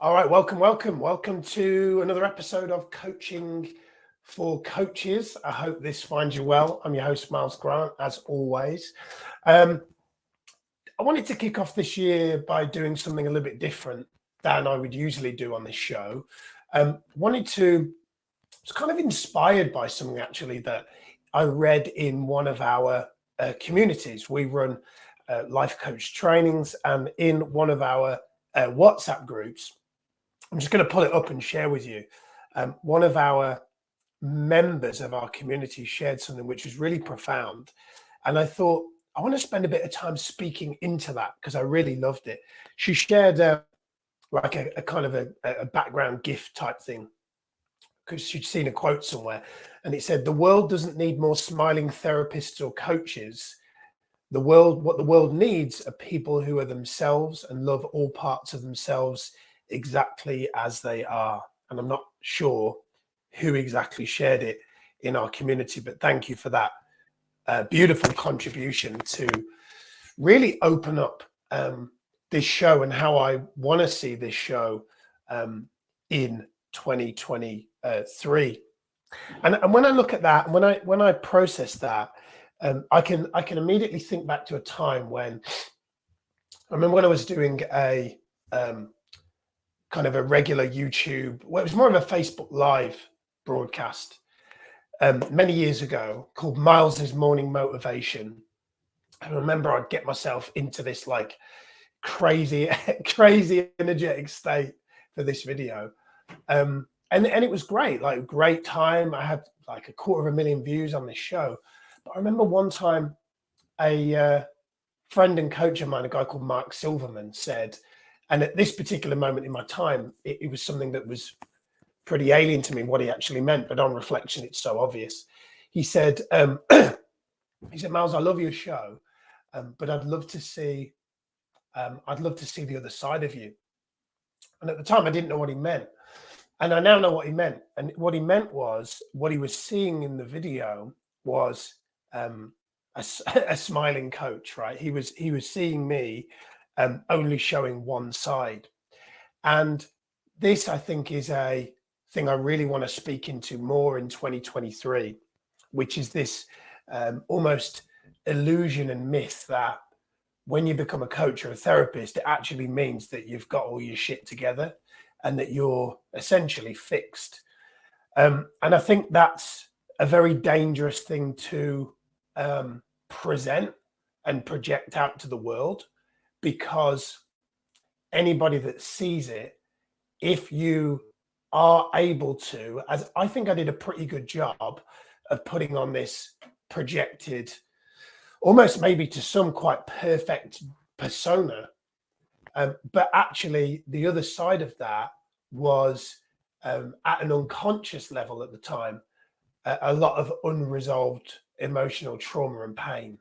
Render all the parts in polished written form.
All right, welcome to another episode of Coaching for Coaches. I hope this finds you well. I'm your host, Miles Grant, as always. I wanted to kick off this year by doing something a little bit different than I would usually do on this show. Was kind of inspired by something actually that I read in one of our communities. We run life coach trainings, and in one of our WhatsApp groups, I'm just going to pull it up and share with you. One of our members of our community shared something which was really profound. And I thought, I want to spend a bit of time speaking into that because I really loved it. She shared like a kind of a background gift type thing because she'd seen a quote somewhere. And it said, "The world doesn't need more smiling therapists or coaches. What the world needs are people who are themselves and love all parts of themselves exactly as they are." And I'm not sure who exactly shared it in our community, but thank you for that beautiful contribution to really open up this show and how I want to see this show in 2023. And when I look at that, when I process that, I can immediately think back to a time when I remember when I was doing a kind of a regular YouTube, well, it was more of a Facebook Live broadcast many years ago called Miles's Morning Motivation. I remember I'd get myself into this like crazy energetic state for this video. And it was great, like great time. I had like 250,000 views on this show. But I remember one time a friend and coach of mine, a guy called Mark Silverman, said, and at this particular moment in my time, it was something that was pretty alien to me, what he actually meant, but on reflection, it's so obvious. He said, "Miles, I love your show, but I'd love to see the other side of you." And at the time, I didn't know what he meant. And I now know what he meant. And what he meant was, what he was seeing in the video was a smiling coach, right? He was seeing me only showing one side. And this, I think, is a thing I really want to speak into more in 2023, which is this almost illusion and myth that when you become a coach or a therapist, it actually means that you've got all your shit together and that you're essentially fixed. And I think that's a very dangerous thing to present and project out to the world, because anybody that sees it, if you are able to, as I think I did a pretty good job of putting on this projected, almost maybe to some quite perfect persona, but actually the other side of that was at an unconscious level at the time, a lot of unresolved emotional trauma and pain.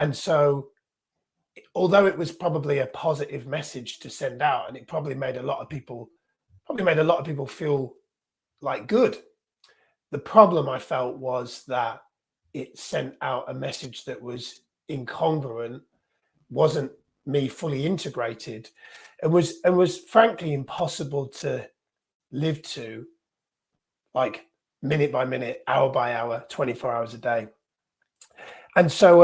And so although it was probably a positive message to send out, and it probably made a lot of people feel like good, the problem I felt was that it sent out a message that was incongruent, wasn't me fully integrated, and was frankly impossible to live to, like minute by minute, hour by hour, 24 hours a day. And so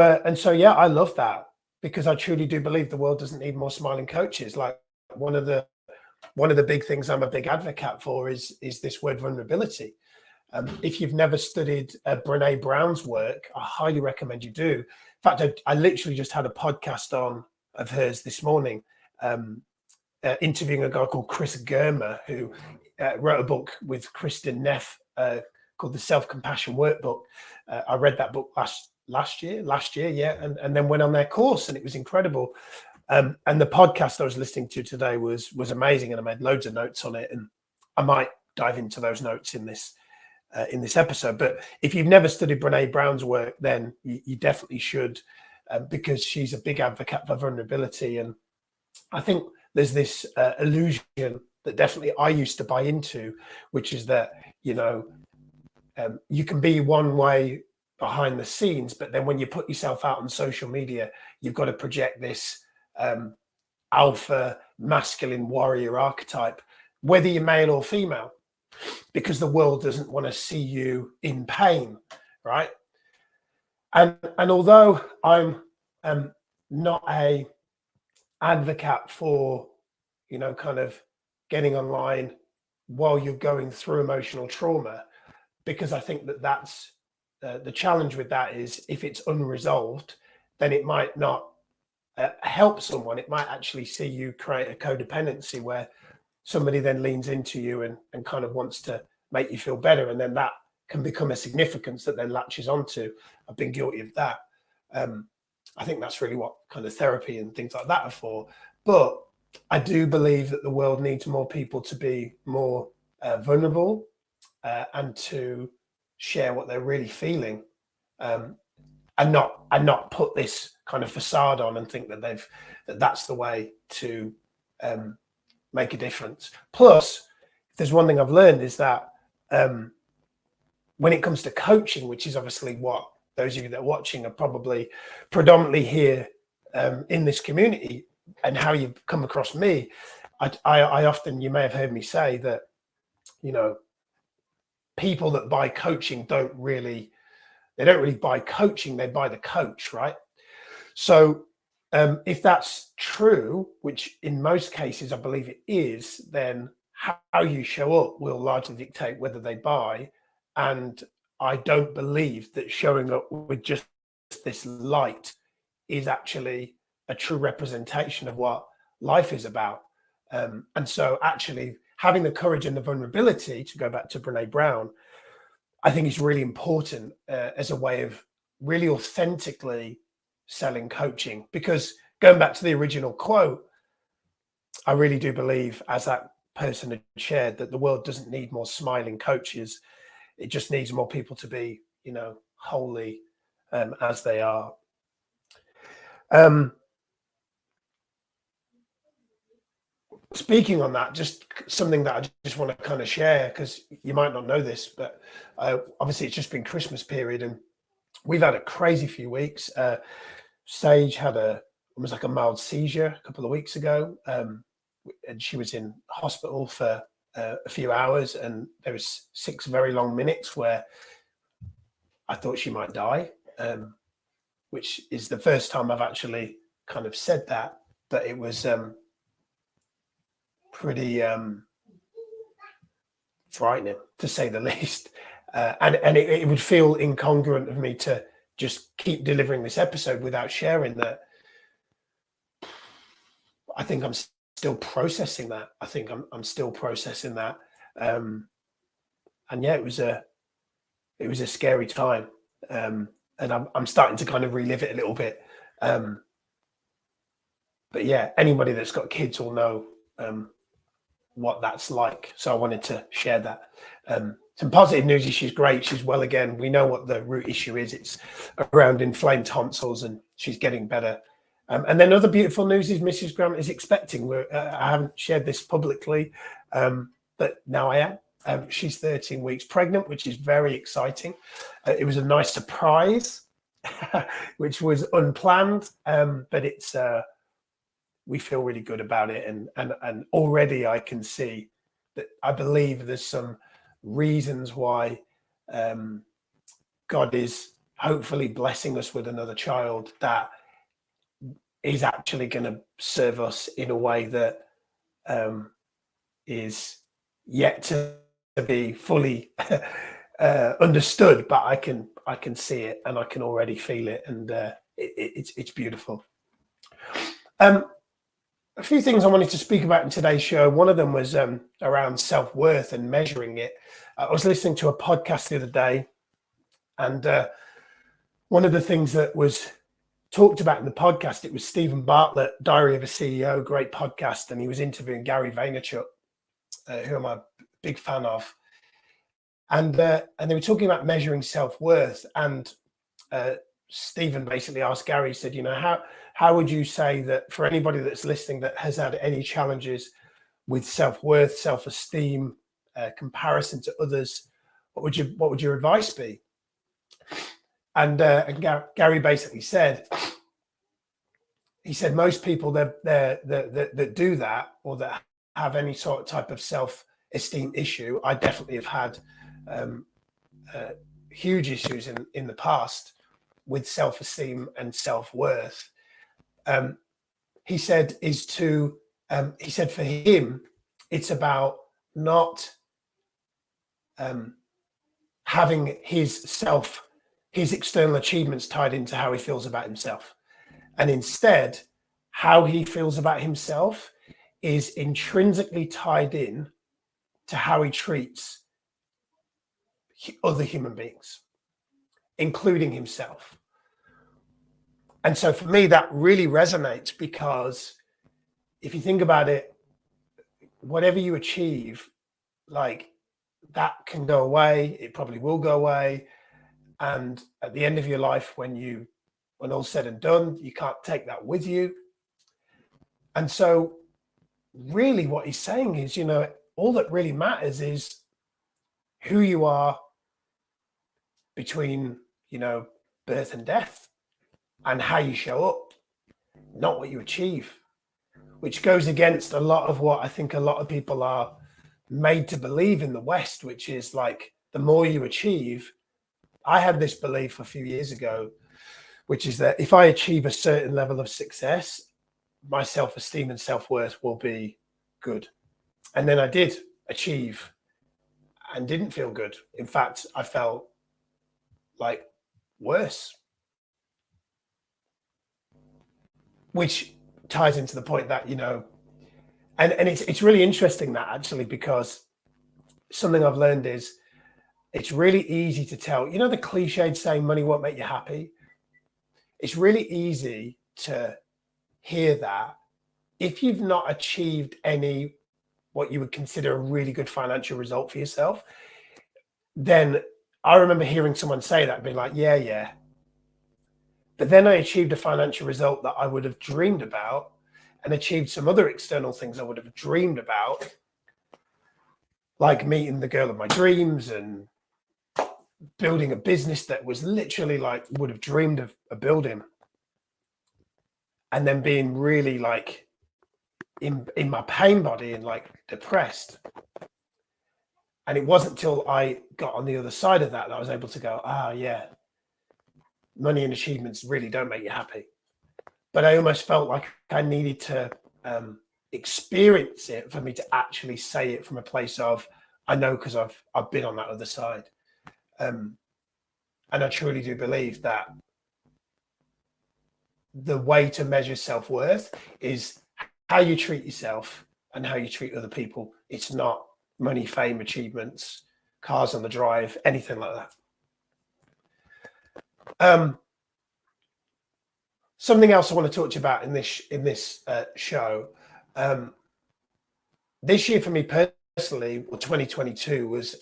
yeah, I love that, because I truly do believe the world doesn't need more smiling coaches. Like one of the big things I'm a big advocate for is this word vulnerability. If you've never studied Brene Brown's work, I highly recommend you do. In fact, I literally just had a podcast on of hers this morning, interviewing a guy called Chris Germer, who wrote a book with Kristen Neff called The Self-Compassion Workbook. I read that book last year, yeah, and then went on their course, and it was incredible. And the podcast I was listening to today was amazing, and I made loads of notes on it, and I might dive into those notes in this episode. But if you've never studied Brene Brown's work, then you definitely should, because she's a big advocate for vulnerability. And I think there's this illusion that definitely I used to buy into, which is that, you can be one way behind the scenes, but then when you put yourself out on social media, you've got to project this alpha masculine warrior archetype, whether you're male or female, because the world doesn't want to see you in pain, right? And although I'm not a advocate for, kind of getting online while you're going through emotional trauma, because I think that's the challenge with that is if it's unresolved, then it might not help someone. It might actually see you create a codependency where somebody then leans into you and kind of wants to make you feel better. And then that can become a significance that then latches onto. I've been guilty of that. I think that's really what kind of therapy and things like that are for. But I do believe that the world needs more people to be more vulnerable and to share what they're really feeling, and not put this kind of facade on and think that that's the way to make a difference. Plus, if there's one thing I've learned is that when it comes to coaching, which is obviously what those of you that are watching are probably predominantly here in this community, and how you've come across me, I often, you may have heard me say that, people that buy coaching don't really buy coaching, they buy the coach, right? So if that's true, which in most cases I believe it is, then how you show up will largely dictate whether they buy. And I don't believe that showing up with just this light is actually a true representation of what life is about. And so actually having the courage and the vulnerability, to go back to Brene Brown, I think is really important as a way of really authentically selling coaching. Because going back to the original quote, I really do believe, as that person had shared, that the world doesn't need more smiling coaches. It just needs more people to be, wholly as they are. Speaking on that, just something that I just want to kind of share, because you might not know this, but obviously it's just been Christmas period and we've had a crazy few weeks. Sage had almost like a mild seizure a couple of weeks ago, and she was in hospital for a few hours, and there was 6 very long minutes where I thought she might die, which is the first time I've actually kind of said that, but it was pretty frightening, to say the least. And it would feel incongruent of me to just keep delivering this episode without sharing that. I think I'm still processing that. I'm still processing that. And yeah, it was a scary time. And I'm starting to kind of relive it a little bit. But yeah, anybody that's got kids will know what that's like. So I wanted to share that. Some positive news is she's great. She's well again. We know what the root issue is. It's around inflamed tonsils, and she's getting better. And then other beautiful news is Mrs. Grant is expecting. I haven't shared this publicly, but now I am. She's 13 weeks pregnant, which is very exciting. It was a nice surprise, which was unplanned, but it's we feel really good about it. And already I can see that I believe there's some reasons why God is hopefully blessing us with another child that is actually going to serve us in a way that is yet to be fully understood, but I can see it and I can already feel it, and it's beautiful. A few things I wanted to speak about in today's show. One of them was around self-worth and measuring it. I was listening to a podcast the other day, and one of the things that was talked about in the podcast, it was Stephen Bartlett, Diary of a CEO, great podcast, and he was interviewing Gary Vaynerchuk, who I'm a big fan of, and they were talking about measuring self-worth, and Stephen basically asked Gary, he said, how would you say that for anybody that's listening that has had any challenges with self-worth, self-esteem, comparison to others, what would your advice be? And Gary basically said, he said most people that do that, or that have any sort of type of self-esteem issue, I definitely have had huge issues in the past with self-esteem and self-worth. He said he said for him, it's about not having his external achievements tied into how he feels about himself. And instead, how he feels about himself is intrinsically tied in to how he treats other human beings, including himself. And so for me, that really resonates, because if you think about it, whatever you achieve, like, that can go away. It probably will go away. And at the end of your life, when all's said and done, you can't take that with you. And so really what he's saying is, all that really matters is who you are between, birth and death, and how you show up, not what you achieve, which goes against a lot of what I think a lot of people are made to believe in the West, which is like, the more you achieve. I had this belief a few years ago, which is that if I achieve a certain level of success, my self-esteem and self-worth will be good. And then I did achieve and didn't feel good. In fact, I felt like worse, which ties into the point that, and it's really interesting that, actually, because something I've learned is it's really easy to tell, the cliched saying, money won't make you happy. It's really easy to hear that if you've not achieved any, what you would consider a really good financial result for yourself. Then I remember hearing someone say that and being like, yeah. But then I achieved a financial result that I would have dreamed about, and achieved some other external things I would have dreamed about, like meeting the girl of my dreams and building a business that was literally like, would have dreamed of a building, and then being really like in my pain body and like depressed. And it wasn't till I got on the other side of that I was able to go, yeah, money and achievements really don't make you happy. But I almost felt like I needed to experience it for me to actually say it from a place of, I know, because I've been on that other side. And I truly do believe that the way to measure self-worth is how you treat yourself and how you treat other people. It's not money, fame, achievements, cars on the drive, anything like that. Something else I want to talk to you about in this show. This year for me personally, 2022 was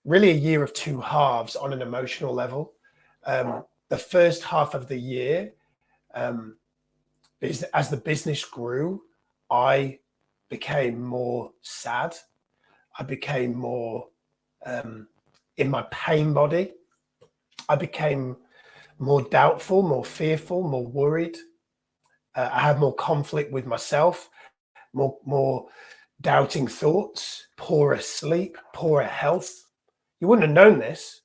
really a year of two halves on an emotional level. The first half of the year, as the business grew, I became more sad. I became more in my pain body. I became more doubtful, more fearful, more worried. I had more conflict with myself, more doubting thoughts, poorer sleep, poorer health. You wouldn't have known this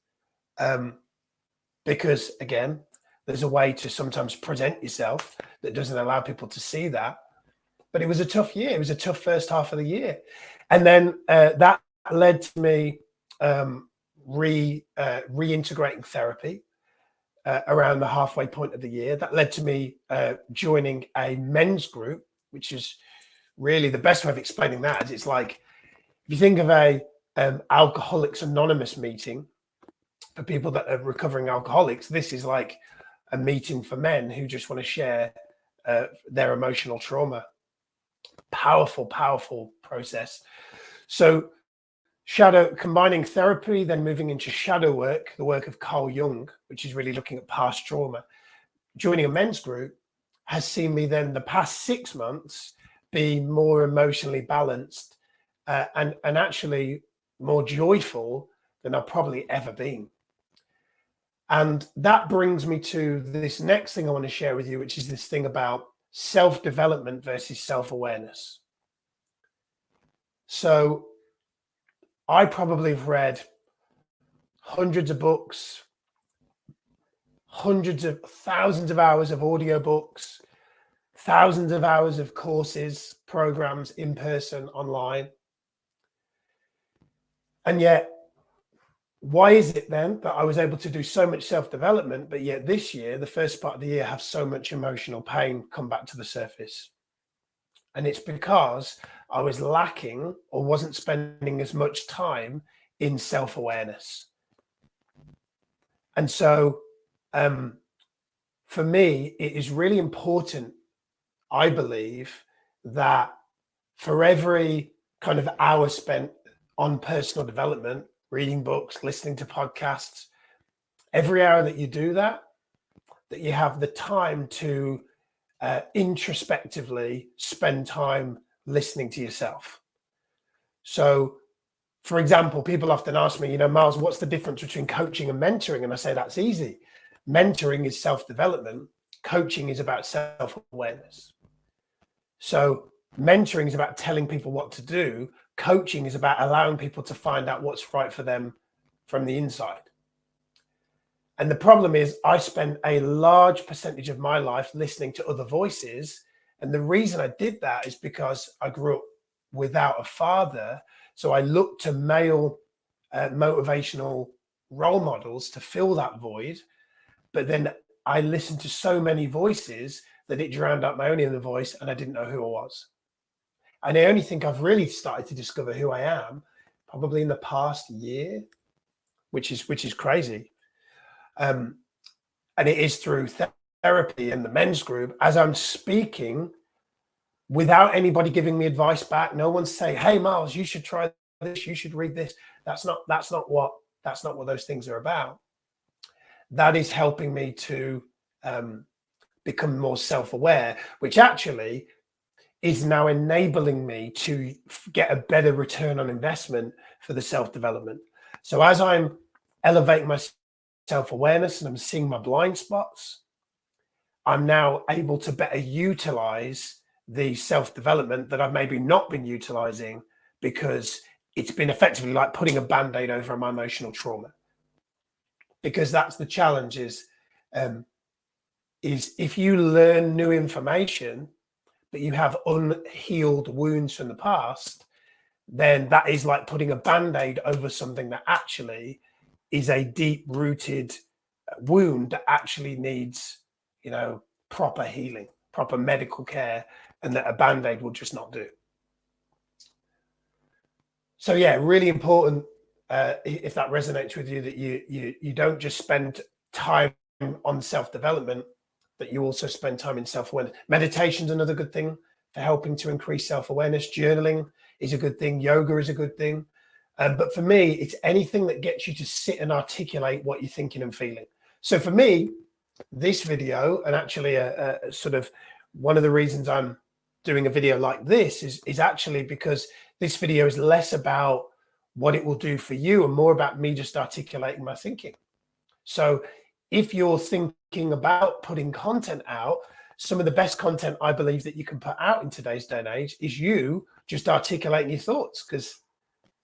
because, again, there's a way to sometimes present yourself that doesn't allow people to see that. But it was a tough year. It was a tough first half of the year. And then that led to me reintegrating therapy around the halfway point of the year. That led to me joining a men's group, which is really the best way of explaining that. Is it's like, if you think of a Alcoholics Anonymous meeting for people that are recovering alcoholics, this is like a meeting for men who just want to share their emotional trauma. Powerful process. So combining therapy, then moving into shadow work, the work of Carl Jung, which is really looking at past trauma. Joining a men's group has seen me then the past 6 months be more emotionally balanced and actually more joyful than I've probably ever been. And that brings me to this next thing I want to share with you, which is this thing about self-development versus self-awareness. So I probably have read hundreds of books, hundreds of thousands of hours of audiobooks, thousands of hours of courses, programs, in person, online. And yet, why is it then that I was able to do so much self-development, but yet this year, the first part of the year, have so much emotional pain come back to the surface? And it's because I was lacking or wasn't spending as much time in self-awareness. And so for me, it is really important, I believe, that for every kind of hour spent on personal development, reading books, listening to podcasts, every hour that you do that you have the time to introspectively spend time listening to yourself. So, for example, people often ask me, Miles, what's the difference between coaching and mentoring? And I say, that's easy. Mentoring is self-development. Coaching is about self-awareness. So mentoring is about telling people what to do. Coaching is about allowing people to find out what's right for them from the inside. And the problem is I spent a large percentage of my life listening to other voices. And the reason I did that is because I grew up without a father. So I looked to male motivational role models to fill that void. But then I listened to so many voices that it drowned out my own inner voice, and I didn't know who I was. And I only think I've really started to discover who I am probably in the past year, which is crazy. And it is through therapy and the men's group, as I'm speaking without anybody giving me advice back. No one's saying, hey, Miles, you should try this, you should read this. That's not what those things are about. That is helping me to become more self-aware, which actually is now enabling me to get a better return on investment for the self-development. So as I'm elevating my self-awareness and I'm seeing my blind spots, I'm now able to better utilize the self-development that I've maybe not been utilizing because it's been effectively like putting a band-aid over my emotional trauma. Because that's the challenge is if you learn new information, but you have unhealed wounds from the past, then that is like putting a band-aid over something that actually is a deep-rooted wound that actually needs, proper healing, proper medical care, and that a band-aid will just not do. So yeah, really important, if that resonates with you, that you don't just spend time on self-development, that you also spend time in self-awareness. Meditation's another good thing for helping to increase self-awareness. Journaling is a good thing. Yoga is a good thing. But for me, it's anything that gets you to sit and articulate what you're thinking and feeling. So for me, this video, and actually a sort of one of the reasons I'm doing a video like this is actually because this video is less about what it will do for you and more about me just articulating my thinking. So if you're thinking about putting content out, some of the best content I believe that you can put out in today's day and age is you just articulating your thoughts, because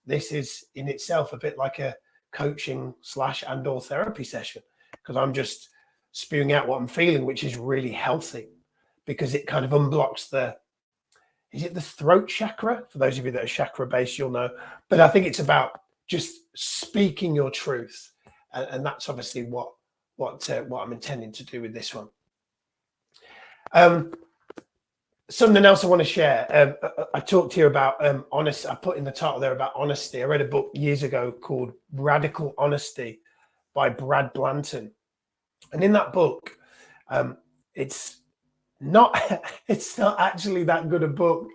this is in itself a bit like a coaching / and/or therapy session, because I'm just spewing out what I'm feeling, which is really healthy because it kind of unblocks is it the throat chakra? For those of you that are chakra based, you'll know. But I think it's about just speaking your truth. And that's obviously what I'm intending to do with this one. Something else I want to share. I talked here about honesty. I put in the title there about honesty. I read a book years ago called Radical Honesty by Brad Blanton. And in that book, it's not actually that good a book,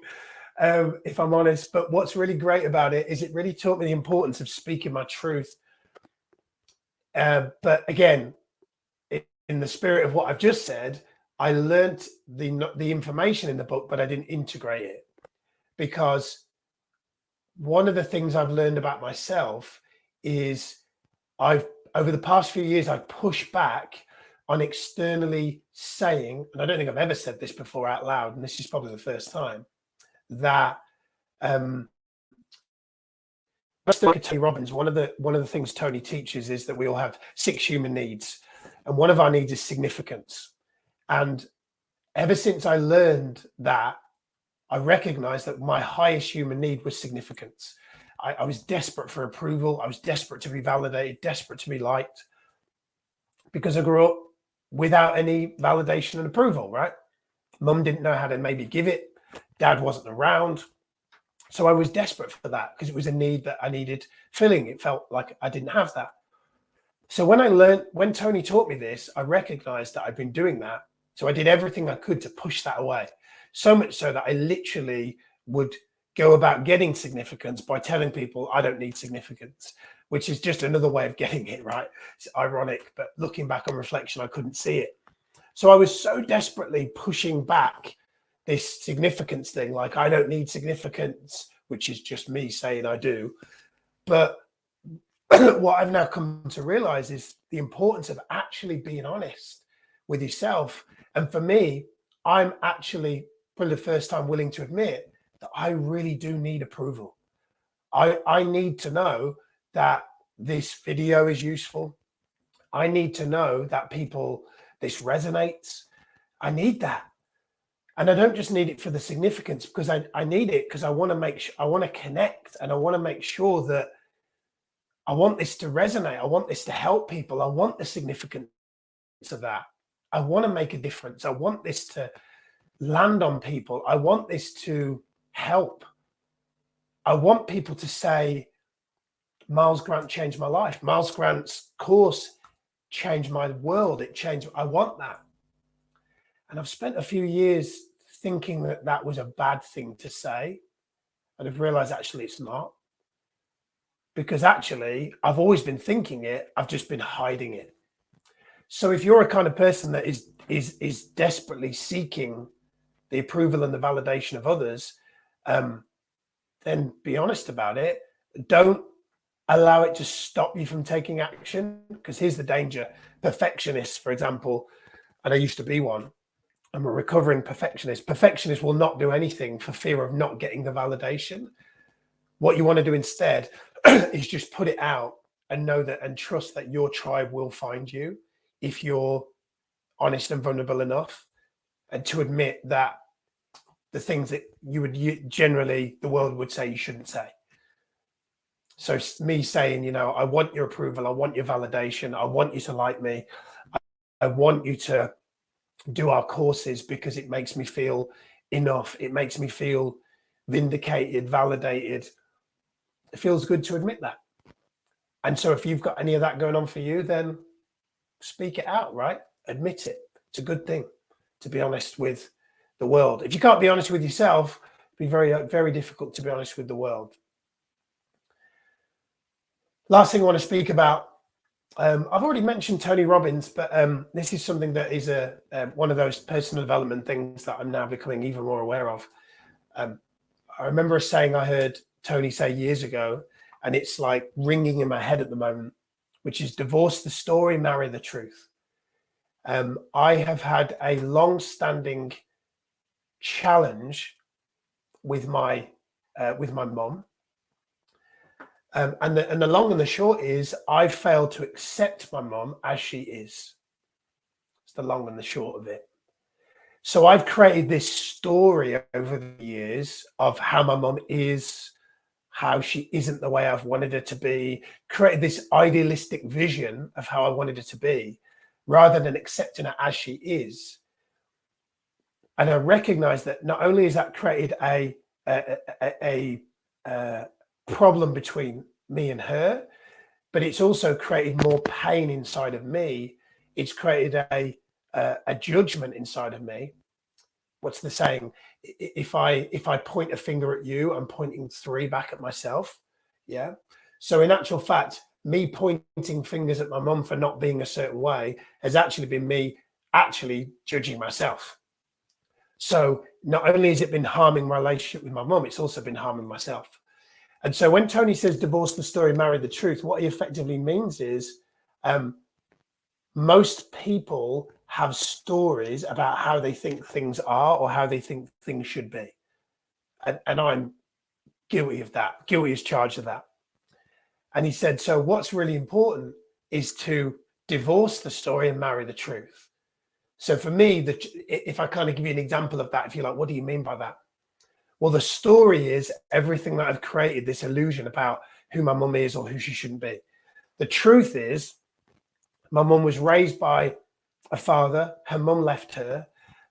if I'm honest. But what's really great about it is it really taught me the importance of speaking my truth. But again, in the spirit of what I've just said, I learned the information in the book, but I didn't integrate it, because one of the things I've learned about myself is I've over the past few years, I've pushed back on externally saying, and I don't think I've ever said this before out loud, and this is probably the first time, that Tony Robbins, one of the things Tony teaches is that we all have 6 human needs, and one of our needs is significance. And ever since I learned that, I recognized that my highest human need was significance. I was desperate for approval. I was desperate to be validated, desperate to be liked, because I grew up without any validation and approval, right? Mum didn't know how to maybe give it. Dad wasn't around. So I was desperate for that because it was a need that I needed filling. It felt like I didn't have that. So when Tony taught me this, I recognized that I'd been doing that. So I did everything I could to push that away. So much so that I literally would go about getting significance by telling people I don't need significance, which is just another way of getting it, right? It's ironic, but looking back on reflection, I couldn't see it. So I was so desperately pushing back this significance thing, like I don't need significance, which is just me saying I do. But what I've now come to realize is the importance of actually being honest with yourself. And for me, I'm actually for the first time willing to admit that I really do need approval. I need to know that this video is useful. I need to know that this resonates. I need that. And I don't just need it for the significance, because I need it because I want to make sure, I want to connect, and I want to make sure that I want this to resonate. I want this to help people. I want the significance of that. I want to make a difference. I want this to land on people. I want this to help. I want people to say, Miles Grant changed my life. Miles Grant's course changed my world. I want that. And I've spent a few years thinking that that was a bad thing to say. And I've realized actually it's not. Because actually I've always been thinking it. I've just been hiding it. So if you're a kind of person that is desperately seeking the approval and the validation of others, then be honest about it. Don't allow it to stop you from taking action. Because here's the danger. Perfectionists, for example, and I used to be one, I'm a recovering perfectionist. Perfectionists will not do anything for fear of not getting the validation. What you want to do instead is just put it out and know that, and trust that your tribe will find you if you're honest and vulnerable enough, and to admit that the things that generally the world would say you shouldn't say. So me saying, I want your approval, I want your validation, I want you to like me, I want you to do our courses because it makes me feel enough, it makes me feel vindicated, validated. It feels good to admit that. And so if you've got any of that going on for you, then speak it out, right? Admit it. It's a good thing to be honest with the world. If you can't be honest with yourself, it'd be very, very difficult to be honest with the world. Last thing I want to speak about, I've already mentioned Tony Robbins, but this is something that is one of those personal development things that I'm now becoming even more aware of. I remember a saying I heard Tony say years ago, and it's like ringing in my head at the moment, which is divorce the story, marry the truth. I have had a long-standing challenge with my mom. And the long and the short is I've failed to accept my mom as she is. It's the long and the short of it. So I've created this story over the years of how my mom is, how she isn't the way I've wanted her to be, created this idealistic vision of how I wanted her to be, rather than accepting her as she is. And I recognize that not only has that created a problem between me and her, but it's also created more pain inside of me. It's created a judgment inside of me. What's the saying? If I point a finger at you, I'm pointing 3 back at myself. Yeah. So in actual fact, me pointing fingers at my mum for not being a certain way has actually been me actually judging myself. So not only has it been harming my relationship with my mum, it's also been harming myself. And so when Tony says divorce the story, marry the truth, what he effectively means is Most people have stories about how they think things are or how they think things should be. And I'm guilty of that, guilty as charged of that. And he said, so what's really important is to divorce the story and marry the truth. So for me, if I kind of give you an example of that, if you're like, what do you mean by that? Well, the story is everything that I've created, this illusion about who my mum is or who she shouldn't be. The truth is, my mum was raised by a father. Her mum left her.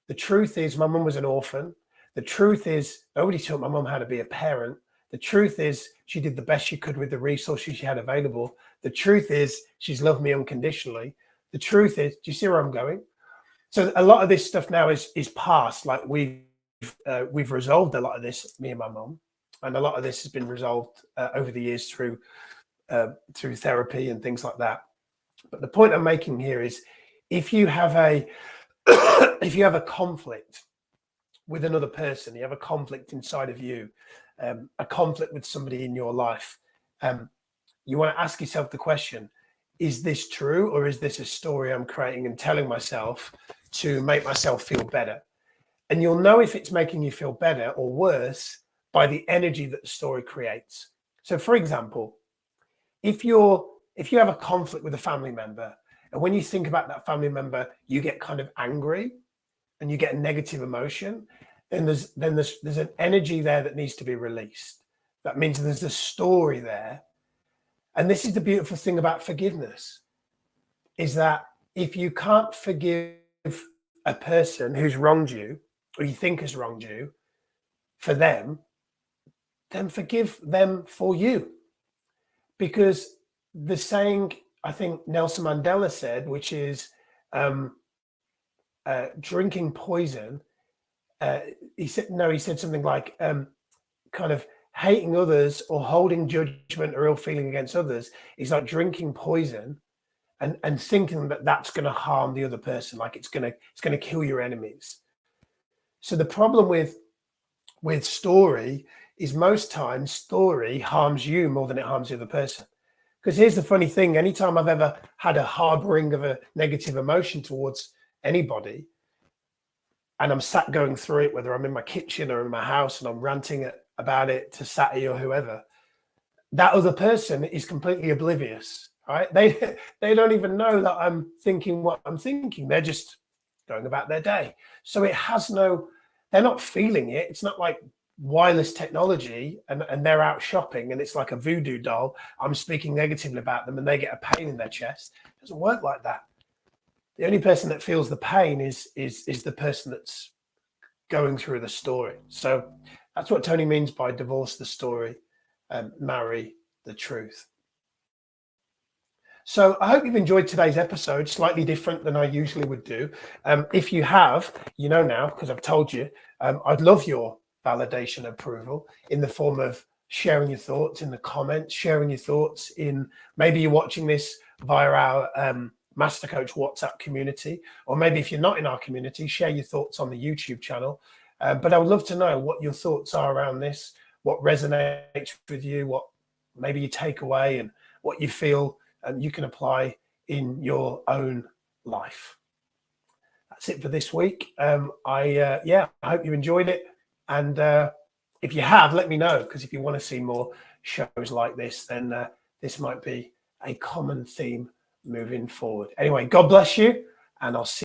The truth is, my mum was an orphan. The truth is, nobody taught my mum how to be a parent. The truth is, she did the best she could with the resources she had available. The truth is, she's loved me unconditionally. The truth is, do you see where I'm going? So a lot of this stuff now is past. Like we've resolved a lot of this, me and my mum, and a lot of this has been resolved over the years through therapy and things like that. But the point I'm making here is, if you have a if you have a conflict with another person, you have a conflict inside of you, a conflict with somebody in your life, you want to ask yourself the question: is this true, or is this a story I'm creating and telling myself to make myself feel better? And you'll know if it's making you feel better or worse by the energy that the story creates. So, for example, if you have a conflict with a family member, and when you think about that family member, you get kind of angry and you get a negative emotion, then there's an energy there that needs to be released. That means there's a story there. And this is the beautiful thing about forgiveness, is that if you can't forgive a person who's wronged you, or you think has wronged you, for them, then forgive them for you. Because the saying, I think Nelson Mandela said, which is drinking poison. He said something like kind of hating others or holding judgment or ill feeling against others is like drinking poison and thinking that that's going to harm the other person, like it's going to kill your enemies. So the problem with story is most times story harms you more than it harms the other person. Because here's the funny thing: anytime I've ever had a harboring of a negative emotion towards anybody, and I'm sat going through it, whether I'm in my kitchen or in my house, and I'm ranting about it to Sati or whoever, that other person is completely oblivious, right? They don't even know that I'm thinking what I'm thinking. They're just going about their day. So they're not feeling it. It's not like wireless technology and they're out shopping and it's like a voodoo doll. I'm speaking negatively about them and they get a pain in their chest. It doesn't work like that. The only person that feels the pain is the person that's going through the story. So that's what Tony means by divorce the story and marry the truth. So I hope you've enjoyed today's episode, slightly different than I usually would do. If you have, you know now, because I've told you, I'd love your validation approval in the form of sharing your thoughts in the comments, sharing your thoughts in, maybe you're watching this via our Master Coach WhatsApp community, or maybe if you're not in our community, share your thoughts on the YouTube channel. But I would love to know what your thoughts are around this, what resonates with you, what maybe you take away and what you feel you can apply in your own life. That's it for this week. I hope you enjoyed it. And if you have, let me know, because if you want to see more shows like this, then this might be a common theme moving forward. Anyway, God bless you, and I'll see